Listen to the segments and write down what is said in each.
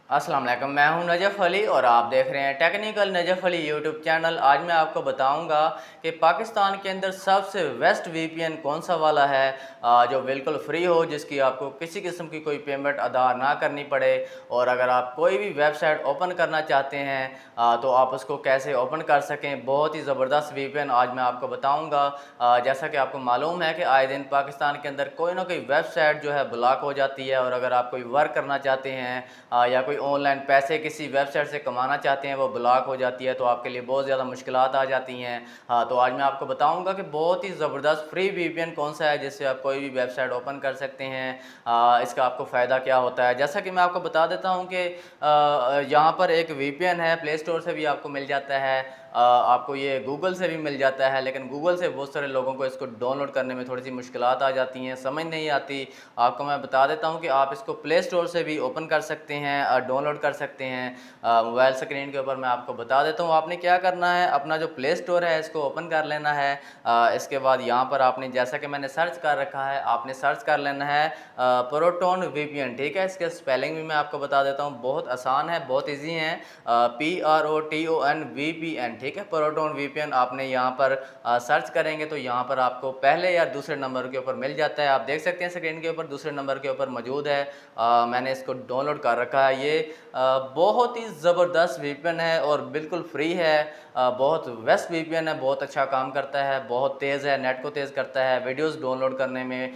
अस्सलाम वालेकुम, मैं हूं नजफ़ अली और आप देख रहे हैं technical Najaf Ali YouTube channel. आज मैं आपको बताऊंगा कि पाकिस्तान के अंदर सबसे बेस्ट वीपीएन कौन सा वाला है जो बिल्कुल फ्री हो, जिसकी आपको किसी किस्म की कोई पेमेंट अदा ना करनी पड़े। और अगर आप कोई भी वेबसाइट ओपन करना चाहते हैं तो आप उसको कैसे ओपन कर सकें। बहुत ही ज़बरदस्त वीपीएन आज मैं आपको बताऊँगा। जैसा कि आपको मालूम है कि आए दिन पाकिस्तान के अंदर कोई ना कोई वेबसाइट जो है ब्लॉक हो जाती है, और अगर आप कोई वर्क करना चाहते हैं या कोई ऑनलाइन पैसे किसी वेबसाइट से कमाना चाहते हैं, वो ब्लॉक हो जाती है, तो आपके लिए बहुत ज़्यादा मुश्किलात आ जाती हैं। हाँ, तो आज मैं आपको बताऊंगा कि बहुत ही ज़बरदस्त फ्री वीपीएन कौन सा है जिससे आप कोई भी वेबसाइट ओपन कर सकते हैं। इसका आपको फ़ायदा क्या होता है। जैसा कि मैं आपको बता देता हूँ कि यहाँ पर एक वीपीएन है, प्ले स्टोर से भी आपको मिल जाता है, आपको ये गूगल से भी मिल जाता है, लेकिन गूगल से बहुत सारे लोगों को इसको डाउनलोड करने में थोड़ी सी मुश्किलात आ जाती हैं, समझ नहीं आती। आपको मैं बता देता हूँ कि आप इसको प्ले स्टोर से भी ओपन कर सकते हैं, डाउनलोड कर सकते हैं। मोबाइल स्क्रीन के ऊपर मैं आपको बता देता हूँ आपने क्या करना है। अपना जो प्ले स्टोर है इसको ओपन कर लेना है। इसके बाद यहाँ पर आपने, जैसा कि मैंने सर्च कर रखा है, आपने सर्च कर लेना है प्रोटोन वीपीएन। ठीक है, इसके स्पेलिंग भी मैं आपको बता देता हूँ, बहुत आसान है, बहुत ईजी है। PROTON VPN। ठीक है, प्रोटोन वीपीएन आपने यहाँ पर सर्च करेंगे तो यहाँ पर आपको पहले या दूसरे नंबर के ऊपर मिल जाता है। आप देख सकते हैं स्क्रीन के ऊपर दूसरे नंबर के ऊपर मौजूद है। मैंने इसको डाउनलोड कर रखा है। ये बहुत ही ज़बरदस्त वीपीएन है और बिल्कुल फ्री है। बहुत बेस्ट वीपीएन है, बहुत अच्छा काम करता है, बहुत तेज़ है, नेट को तेज़ करता है, वीडियोस डाउनलोड करने में,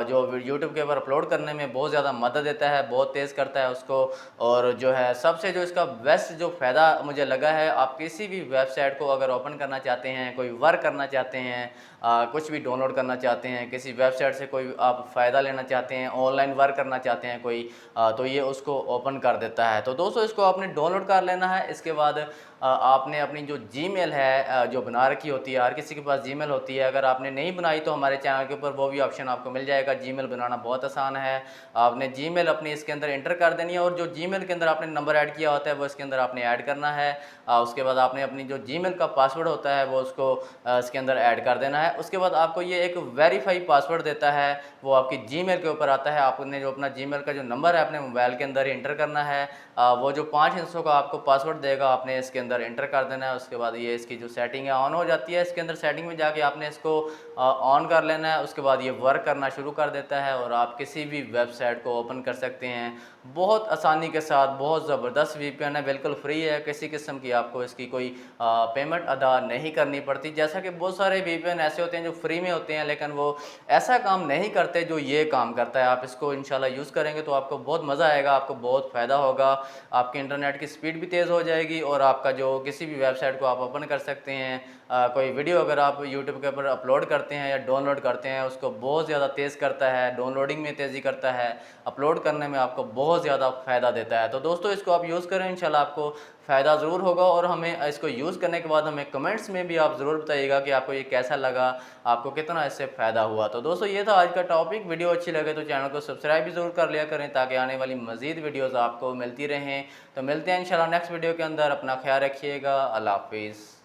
जो यूट्यूब के ऊपर अपलोड करने में बहुत ज़्यादा मदद देता है, बहुत तेज़ करता है उसको। और जो है सबसे जो इसका बेस्ट जो फ़ायदा मुझे लगा है, आप किसी भी वेबसाइट को अगर ओपन करना चाहते हैं, कोई वर्क करना चाहते हैं, कुछ भी डाउनलोड करना चाहते हैं, किसी वेबसाइट से कोई आप फ़ायदा लेना चाहते हैं, ऑनलाइन वर्क करना चाहते हैं कोई, तो ये उसको ओपन कर देता है। तो दोस्तों इसको आपने डाउनलोड कर लेना है। इसके बाद आपने अपनी जो जीमेल है जो बना रखी होती है, हर किसी के पास जीमेल होती है, अगर आपने नहीं बनाई तो हमारे चैनल के ऊपर वो भी ऑप्शन आपको मिल जाएगा। जीमेल बनाना बहुत आसान है। आपने जीमेल अपनी इसके अंदर एंटर कर देनी है, और जो जीमेल के अंदर आपने नंबर ऐड किया होता है वो इसके अंदर आपने ऐड करना है। उसके बाद आपने अपनी जो जीमेल का पासवर्ड होता है वो उसको इसके अंदर ऐड कर देना है। उसके बाद आपको ये एक वेरीफाई पासवर्ड देता है, वो आपकी जीमेल के ऊपर आता है। आपने जो अपना जीमेल का जो नंबर है अपने मोबाइल के अंदर एंटर करना है। वो जो 5 हिस्सों का आपको पासवर्ड देगा आपने इसके अंदर एंटर कर देना है। उसके बाद ये इसकी जो सेटिंग है ऑन हो जाती है। इसके अंदर सेटिंग में जाके आपने इसको ऑन कर लेना है। उसके बाद ये वर्क करना शुरू कर देता है और आप किसी भी वेबसाइट को ओपन कर सकते हैं बहुत आसानी के साथ। बहुत ज़बरदस्त वीपीएन है, बिल्कुल फ्री है, किसी किस्म की आपको इसकी कोई पेमेंट अदा नहीं करनी पड़ती। जैसा कि बहुत सारे वीपीएन ऐसे होते हैं जो फ्री में होते हैं, लेकिन वो ऐसा काम नहीं करते जो ये काम करता है। आप इसको इंशाल्लाह यूज़ करेंगे तो आपको बहुत मज़ा आएगा, आपको बहुत फ़ायदा होगा। आपके इंटरनेट की स्पीड भी तेज़ हो जाएगी, और आपका जो किसी भी वेबसाइट को आप ओपन कर सकते हैं। कोई वीडियो अगर आप यूट्यूब के ऊपर अपलोड करते हैं या डाउनलोड करते हैं, उसको बहुत ज़्यादा तेज़ करता है, डाउनलोडिंग में तेज़ी करता है, अपलोड करने में आपको बहुत ज़्यादा फ़ायदा देता है। तो दोस्तों इसको आप यूज़ करें, इंशाल्लाह आपको फ़ायदा ज़रूर होगा। और हमें इसको यूज़ करने के बाद हमें कमेंट्स में भी आप ज़रूर बताइएगा कि आपको ये कैसा लगा, आपको कितना इससे फ़ायदा हुआ। तो दोस्तों ये था आज का टॉपिक। वीडियो अच्छी लगे तो चैनल को सब्सक्राइब भी ज़रूर कर लिया करें, ताकि आने वाली मज़ीद वीडियोज़ आपको मिलती रहें। तो मिलते हैं इंशाल्लाह नेक्स्ट वीडियो के अंदर। अपना ख्याल रखिएगा। अल्लाह हाफ़िज़।